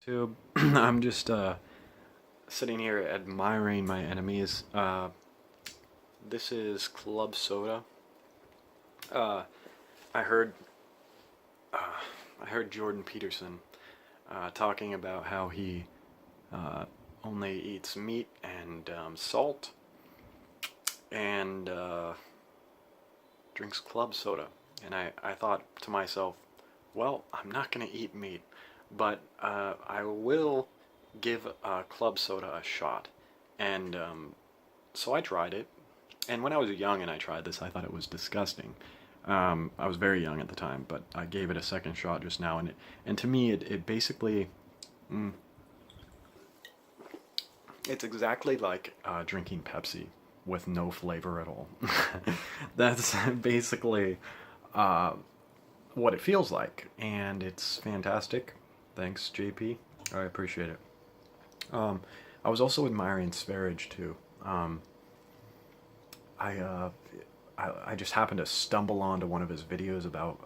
YouTube. I'm just sitting here admiring my enemies. This is Club Soda. Uh, I heard I heard Jordan Peterson talking about how he uh, only eats meat and salt and drinks club soda. And I thought to myself, well, I'm not going to eat meat, but I will give club soda a shot. And so I tried it. And when I was young and I tried this, I thought it was disgusting. I was very young at the time, but I gave it a second shot just now, and to me, it basically, mm, it's exactly like drinking Pepsi with no flavor at all. That's basically uh, what it feels like, and it's fantastic. Thanks, JP. I appreciate it. Um, I was also admiring Sverige too. Um, I, uh, I just happened to stumble onto one of his videos about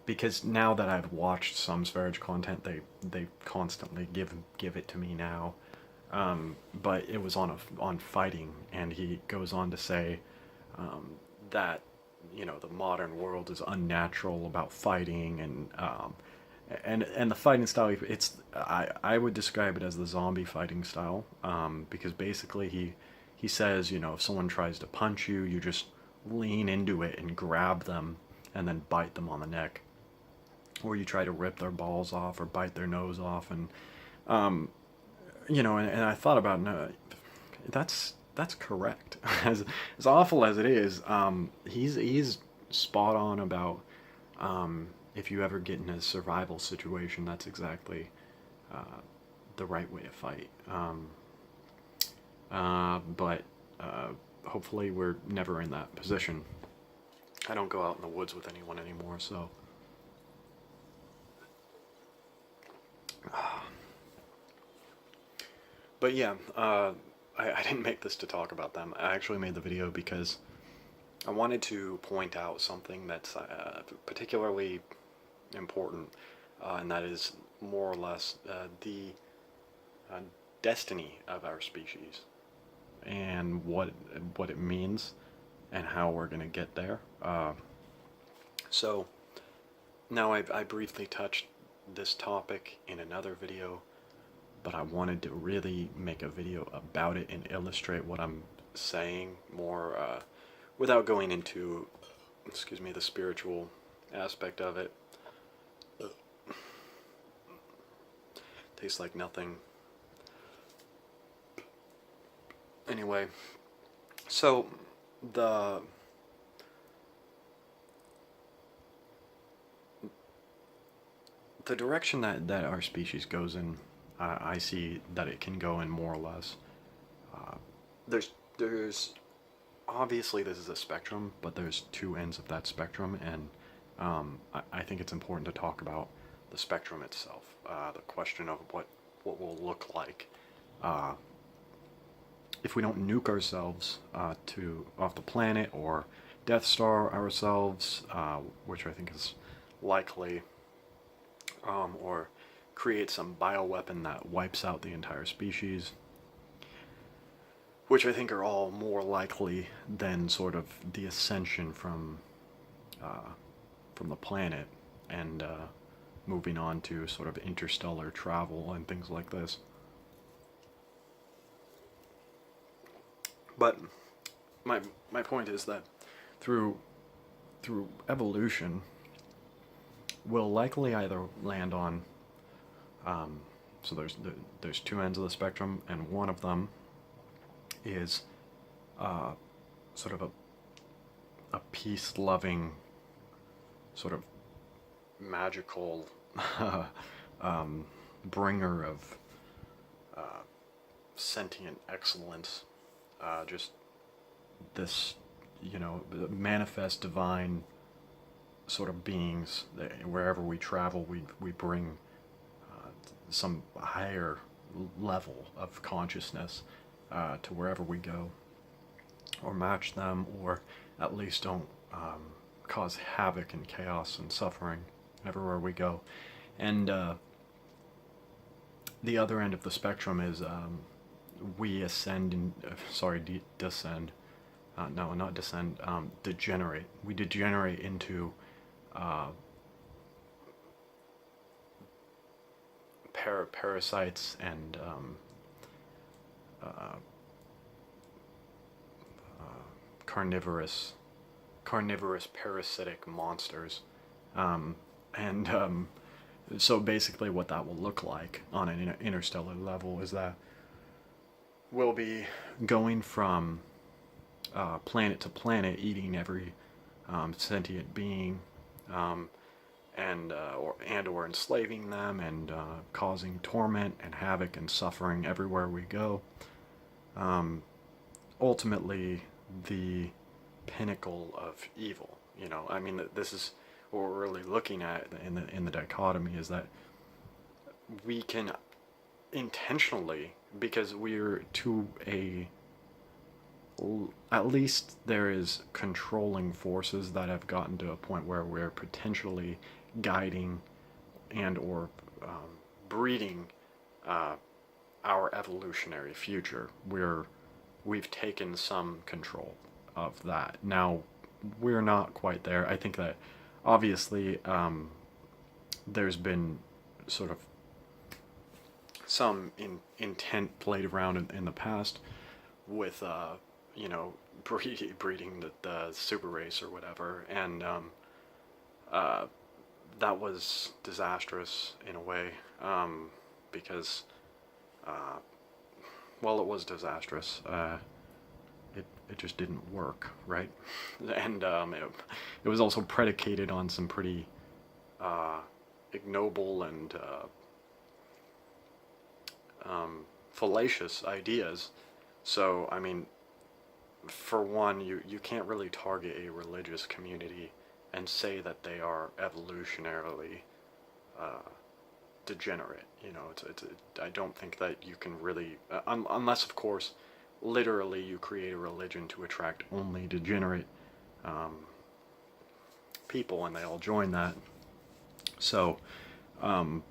because now that I've watched some Sverige content, they constantly give it to me now. But it was on fighting, and he goes on to say that the modern world is unnatural about fighting, and the fighting style, I would describe it as the zombie fighting style, because basically he says, if someone tries to punch you, you just lean into it and grab them and then bite them on the neck, or you try to rip their balls off or bite their nose off. And and I thought about, no, that's correct. As awful as it is, he's spot on about, if you ever get in a survival situation, that's exactly the right way to fight. But hopefully we're never in that position. I don't go out in the woods with anyone anymore, so. But yeah, I didn't make this to talk about them. I actually made the video because I wanted to point out something that's particularly important, and that is more or less the uh, destiny of our species and what it means and how we're going to get there. So now I briefly touched this topic in another video, but I wanted to really make a video about it and illustrate what I'm saying more without going into, excuse me, the spiritual aspect of it. Tastes like nothing. Anyway, so the the direction that our species goes in, I see that it can go in more or less. Uh, there's obviously this is a spectrum, but there's two ends of that spectrum, and I think it's important to talk about the spectrum itself. The question of what will look like if we don't nuke ourselves to off the planet, or Death Star ourselves, which I think is likely, or create some bioweapon that wipes out the entire species, which I think are all more likely than sort of the ascension from the planet and moving on to sort of interstellar travel and things like this. But my point is that through evolution, we'll likely either land on so there's two ends of the spectrum, and one of them is sort of a peace-loving, sort of magical bringer of sentient excellence, just this, manifest divine sort of beings that wherever we travel, we bring some higher level of consciousness to wherever we go, or match them, or at least don't cause havoc and chaos and suffering everywhere we go. And the other end of the spectrum is we ascend and descend. No, not descend. Degenerate. We degenerate into uh, parasites and uh, carnivorous parasitic monsters. Um, and So basically, what that will look like on an interstellar level is that we'll be going from planet to planet, eating every sentient being, um, or enslaving them, and causing torment and havoc and suffering everywhere we go. Um, Ultimately, the pinnacle of evil. I mean, this is what we're really looking at in the dichotomy, is that we can intentionally, because we're to a at least there is controlling forces that have gotten to a point where we're potentially guiding and or breeding uh, our evolutionary future. We've taken some control of that. Now, we're not quite there. I think that obviously there's been sort of some intent played around in the past with you know breeding the super race or whatever, and uh, that was disastrous in a way, because uh, well, it was disastrous. It just didn't work, right? And it was also predicated on some pretty uh, ignoble and fallacious ideas. So, I mean, for one, you can't really target a religious community and say that they are evolutionarily uh, degenerate. I don't think that you can really, unless, of course, literally you create a religion to attract only degenerate um, people, and they all join that. So, um,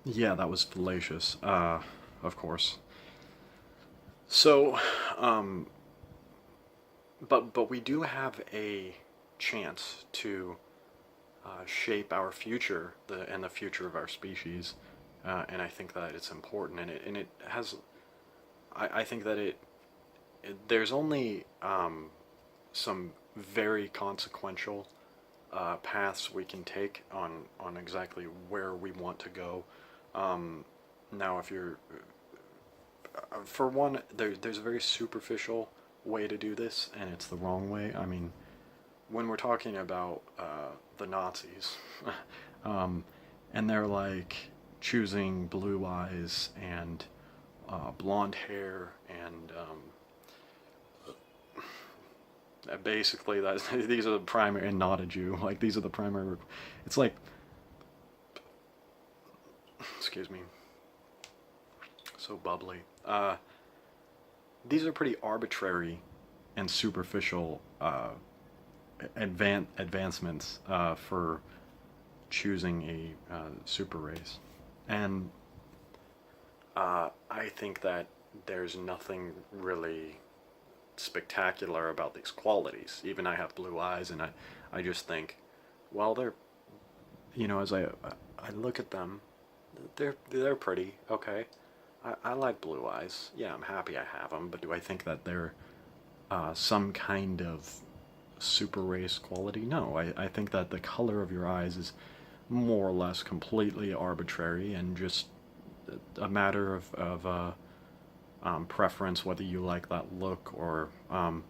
yeah, that was fallacious, of course. So, um, but we do have a chance to shape our future, and the future of our species, and I think that it's important, and it has. I think that there's only some very consequential paths we can take on exactly where we want to go. Now, if you're for one, there's a very superficial way to do this, and it's the wrong way. I mean, when we're talking about the Nazis, um, and they're like choosing blue eyes and blonde hair, and basically that these are the primary, and not a Jew. Like, these are the primary. It's like, excuse me, so bubbly. These are pretty arbitrary and superficial advancements for choosing a super race, and I think that there's nothing really spectacular about these qualities. Even I have blue eyes, and I just think, well, they're, as I look at them, they're pretty, okay. I like blue eyes. Yeah, I'm happy I have them, but do I think that they're some kind of super race quality? No, I think that the color of your eyes is more or less completely arbitrary and just a matter of preference, whether you like that look or. And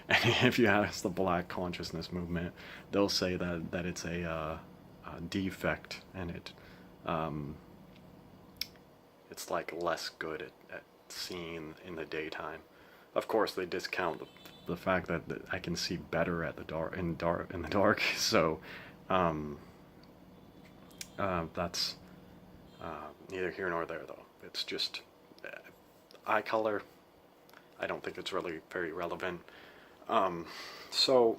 if you ask the Black Consciousness movement, they'll say that it's a defect, and it's like less good at seeing in the daytime. Of course, they discount the fact that I can see better at the in the dark. So, um, that's neither here nor there, though. It's just eye color. I don't think it's really very relevant. So,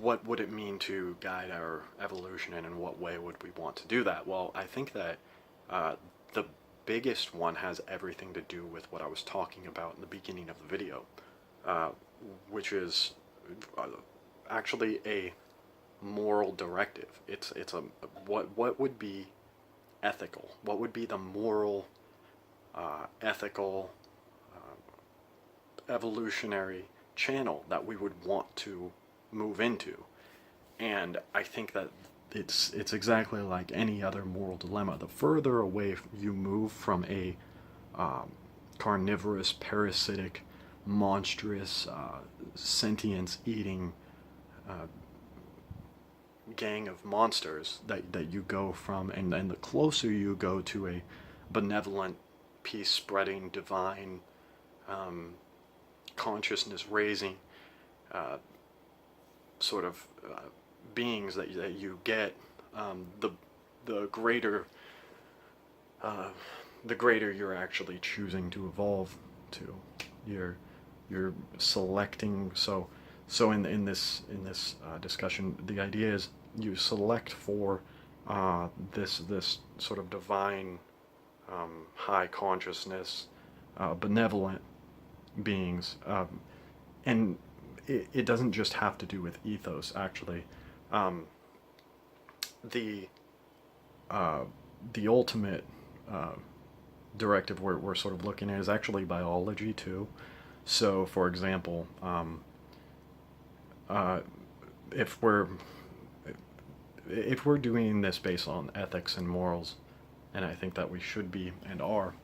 what would it mean to guide our evolution, and in what way would we want to do that? Well, I think that the biggest one has everything to do with what I was talking about in the beginning of the video, which is actually a moral directive. It's a what would be ethical? What would be the moral, ethical, evolutionary channel that we would want to move into? And I think that it's exactly like any other moral dilemma. The further away you move from a carnivorous, parasitic, monstrous, sentience-eating gang of monsters that you go from, and the closer you go to a benevolent, peace-spreading, divine, consciousness-raising sort of beings that you get, the greater you're actually choosing to evolve to. You're selecting. So in this discussion, the idea is you select for this sort of divine, high consciousness, benevolent beings, and it doesn't just have to do with ethos. Actually, the ultimate directive we're sort of looking at is actually biology too. So, for example, if we're doing this based on ethics and morals, and I think that we should be and are,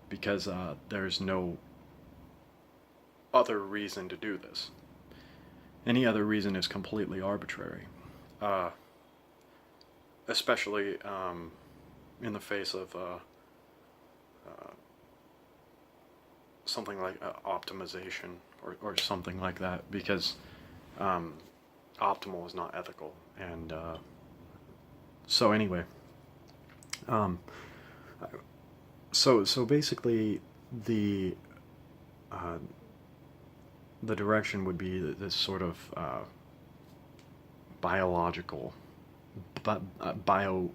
because there's no other reason to do this. Any other reason is completely arbitrary, especially in the face of something like optimization or something like that, because optimal is not ethical. And so anyway, so basically the direction would be this sort of biological, bioethical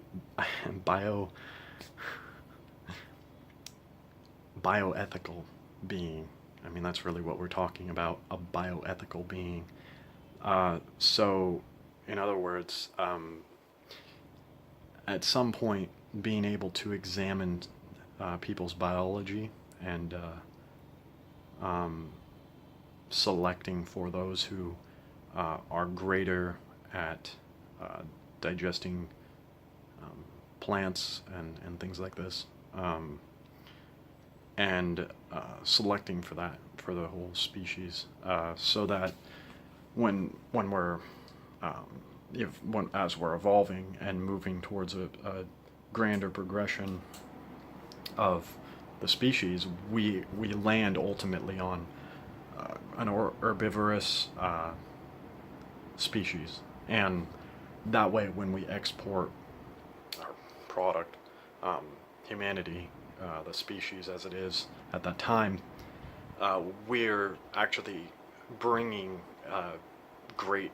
being. I mean, that's really what we're talking about, a bioethical being. So, in other words, at some point, being able to examine people's biology and selecting for those who are greater at digesting plants and things like this, and selecting for that, for the whole species, so that when we're as we're evolving and moving towards a grander progression of the species, we land ultimately on an herbivorous species, and that way when we export our product, humanity, the species as it is at that time, we're actually bringing great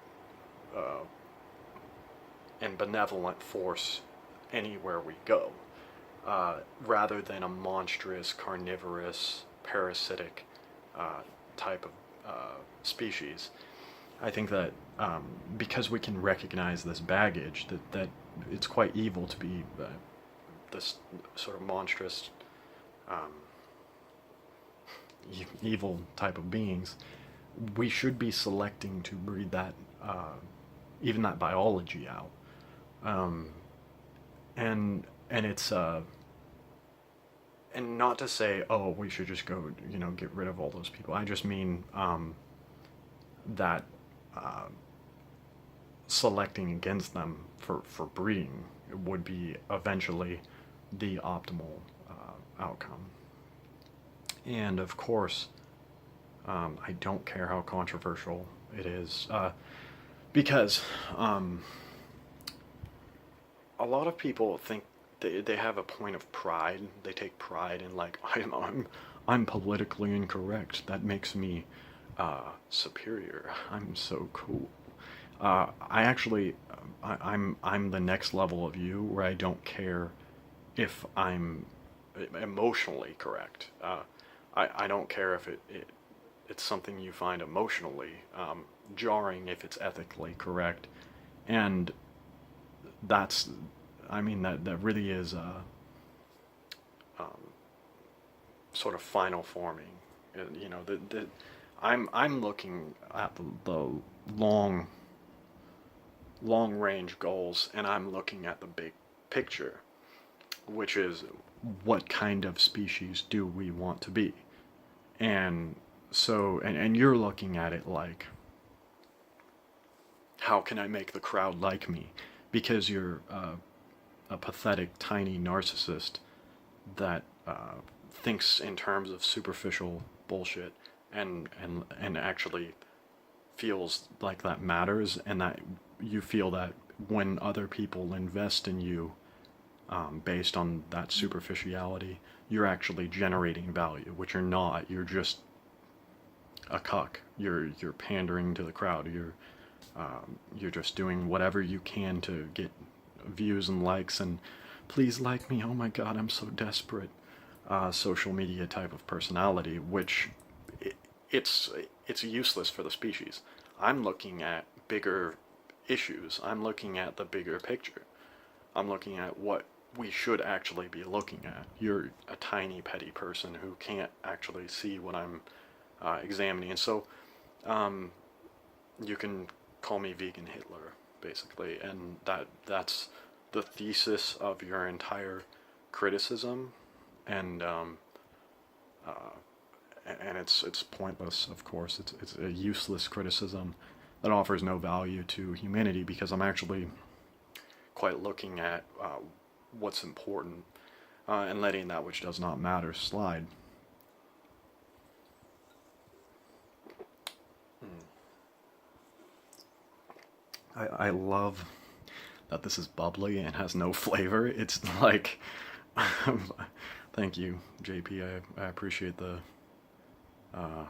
and benevolent force anywhere we go, rather than a monstrous, carnivorous, parasitic type of species. I think that because we can recognize this baggage, that it's quite evil to be this sort of monstrous, evil type of beings, we should be selecting to breed that, even that biology out. And it's and not to say, oh, we should just go, get rid of all those people. I just mean that selecting against them for breeding would be eventually the optimal outcome. And of course, I don't care how controversial it is, because a lot of people think they have a point of pride. They take pride in, like, I'm politically incorrect. That makes me superior. I'm so cool. I actually, I'm the next level of you where I don't care if I'm emotionally correct. I don't care if it's something you find emotionally jarring if it's ethically correct, and that's, I mean, that really is um, sort of final forming. You know, I'm looking at the long long range goals, and I'm looking at the big picture, which is what kind of species do we want to be? And so, and you're looking at it like, how can I make the crowd like me? Because you're a pathetic, tiny narcissist that thinks in terms of superficial bullshit and actually feels like that matters, and that you feel that when other people invest in you based on that superficiality, you're actually generating value, which you're not. You're just a cuck. You're pandering to the crowd. You're just doing whatever you can to get views and likes and please like me. Oh my God, I'm so desperate. Social media type of personality, which it's it's useless for the species. I'm looking at bigger issues. I'm looking at the bigger picture. I'm looking at what we should actually be looking at. You're a tiny petty person who can't actually see what I'm examining, and so um, you can call me vegan Hitler, basically, and that's the thesis of your entire criticism, and uh, and it's pointless. Of course, it's a useless criticism that offers no value to humanity, because I'm actually quite looking at what's important and letting that which does not matter slide. I love that this is bubbly and has no flavor. It's like, thank you, JP. I appreciate uh,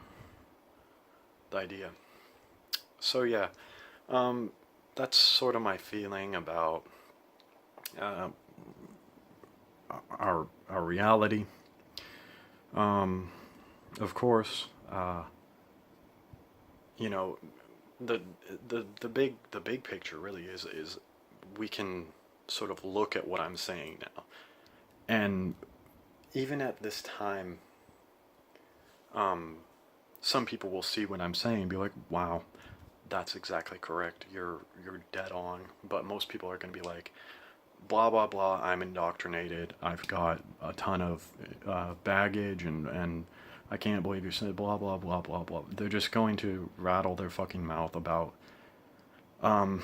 the idea. So yeah, um, that's sort of my feeling about uh, our reality. Um, of course, you know, the the big picture really is we can sort of look at what I'm saying now, and even at this time, um, some people will see what I'm saying and be like, "Wow, that's exactly correct. You're dead on." But most people are going to be like, "Blah blah blah. I'm indoctrinated. I've got a ton of baggage, and I can't believe you said blah blah blah blah blah." They're just going to rattle their fucking mouth about um,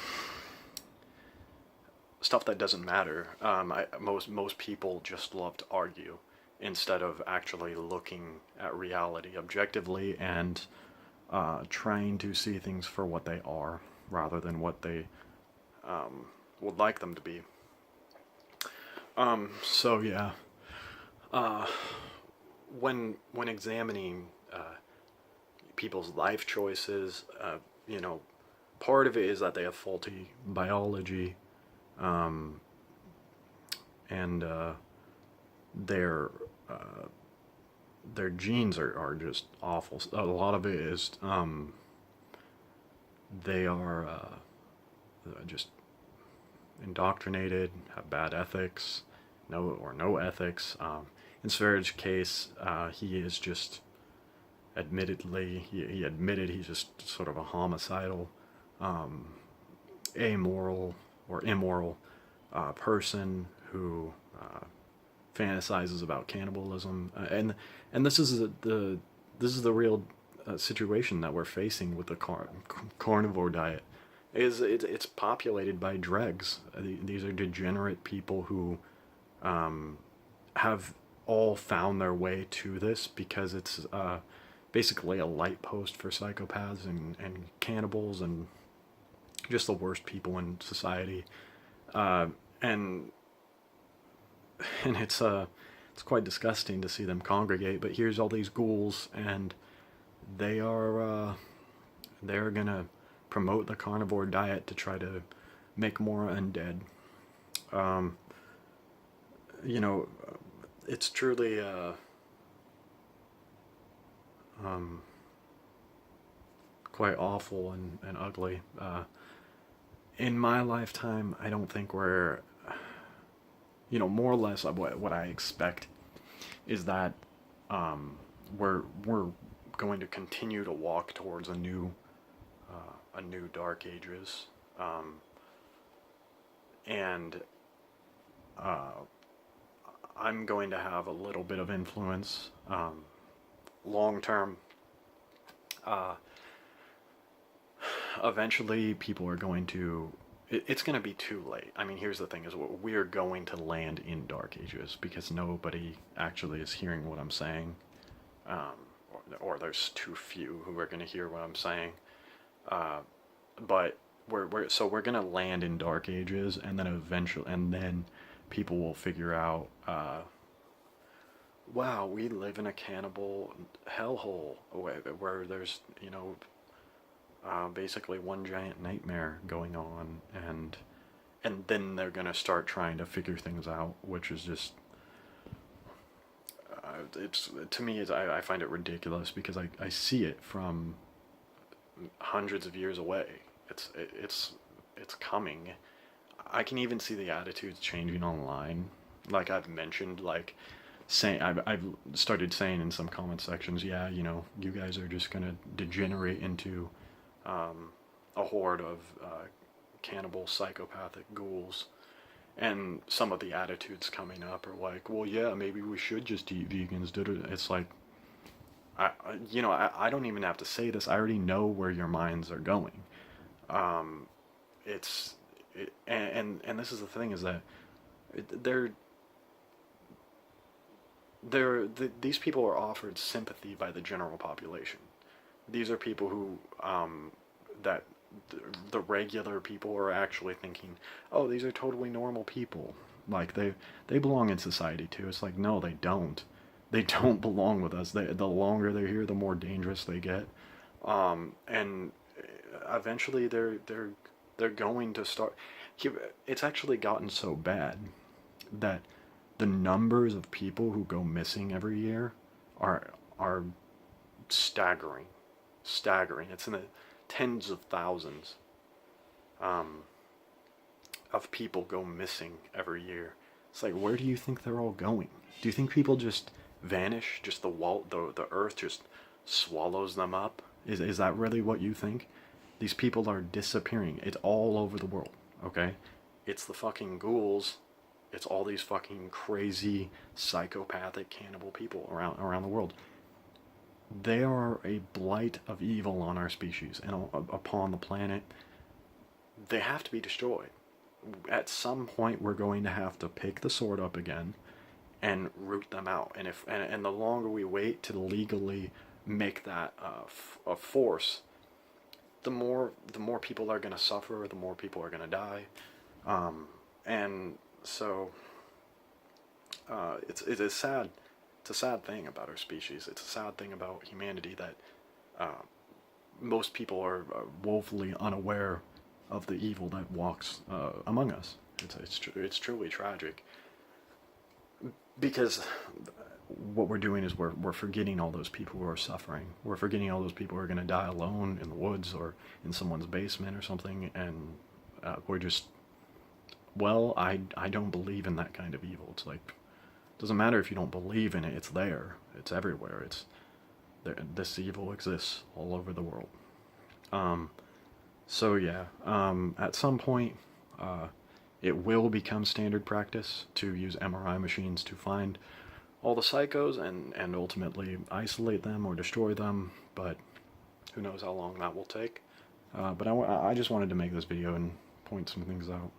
stuff that doesn't matter. Most people just love to argue instead of actually looking at reality objectively and trying to see things for what they are rather than what they would like them to be. So yeah, uh, when examining people's life choices, you know, part of it is that they have faulty biology, um, and their uh, their genes are just awful. A lot of it is they are just indoctrinated, have bad ethics, no ethics. In Sverre's case, he is just admittedly he admitted he's just sort of a homicidal, um, amoral or immoral person who fantasizes about cannibalism, and this is this is the real situation that we're facing with the carnivore diet. It's populated by dregs. These are degenerate people who um, have all found their way to this because it's basically a light post for psychopaths and cannibals and just the worst people in society. Uh, and and it's quite disgusting to see them congregate. But here's all these ghouls, and they are they're gonna promote the carnivore diet to try to make more undead. Um, you know, it's truly quite awful and ugly. In my lifetime, I don't think we're, more or less what I expect is that we're going to continue to walk towards a new dark ages, and I'm going to have a little bit of influence long term. Eventually, people are going to. It's going to be too late. I mean, here's the thing: is we're going to land in dark ages because nobody actually is hearing what I'm saying, or there's too few who are going to hear what I'm saying. But we're going to land in dark ages, and then people will figure out. Wow, we live in a cannibal hellhole where there's basically one giant nightmare going on, and then they're gonna start trying to figure things out, which is just it's to me I find it ridiculous because I see it from hundreds of years away. It's coming. I can even see the attitudes changing online. Like I've mentioned, like saying I've started saying in some comment sections, yeah, you guys are just gonna degenerate into a horde of cannibal psychopathic ghouls, and some of the attitudes coming up are like, well, yeah, maybe we should just eat vegans. It's like, I don't even have to say this. I already know where your minds are going. It's and this is the thing is that these people are offered sympathy by the general population. These are people who that the regular people are actually thinking, oh, these are totally normal people. Like they belong in society too. It's like, no, they don't. They don't belong with us. The longer they're here, the more dangerous they get. And eventually they're going to start. It's actually gotten so bad that the numbers of people who go missing every year are staggering. It's in the tens of thousands of people go missing every year. It's like, where do you think they're all going? Do you think people just vanish? Just the earth just swallows them up? Is that really what you think? These people are disappearing. It's all over the world, okay? It's the fucking ghouls. It's all these fucking crazy, psychopathic, cannibal people around the world. They are a blight of evil on our species and upon the planet. They have to be destroyed. At some point, we're going to have to pick the sword up again and root them out. And the longer we wait to legally make that a force, the more people are going to suffer, the more people are going to die, and so it's sad. It's a sad thing about our species. It's a sad thing about humanity that most people are woefully unaware of the evil that walks among us. It's truly tragic, because what we're doing is we're forgetting all those people who are suffering. We're forgetting all those people who are going to die alone in the woods or in someone's basement or something, and we're just, well, I don't believe in that kind of evil. It's like, it doesn't matter if you don't believe in it. It's there. It's everywhere. It's there. This evil exists all over the world. So yeah, at some point, it will become standard practice to use MRI machines to find all the psychos and ultimately isolate them or destroy them, but who knows how long that will take. But I just wanted to make this video and point some things out.